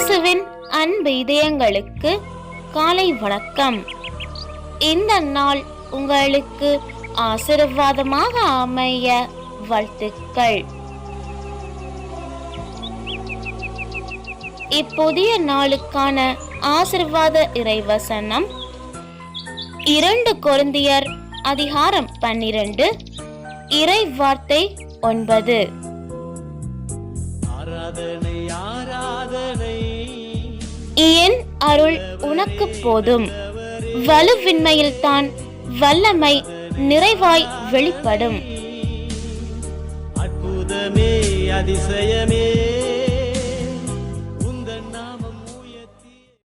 இயேசுவின் அன்பு இதயங்களுக்கு காலை வணக்கம். இந்த நாள் உங்களுக்கு ஆசீர்வாதமாக அமைய வாழ்த்துக்கள். இப்புதிய நாளுக்கான ஆசீர்வாத இறைவசனம் 2 கொரிந்தியர் அதிகாரம் 12 இறை வார்த்தை 9. என் அருள் உனக்கு போதும், வலுவின்மையில் தான் வல்லமை நிறைவாய் வெளிப்படும். அற்புதமே அதிசயமே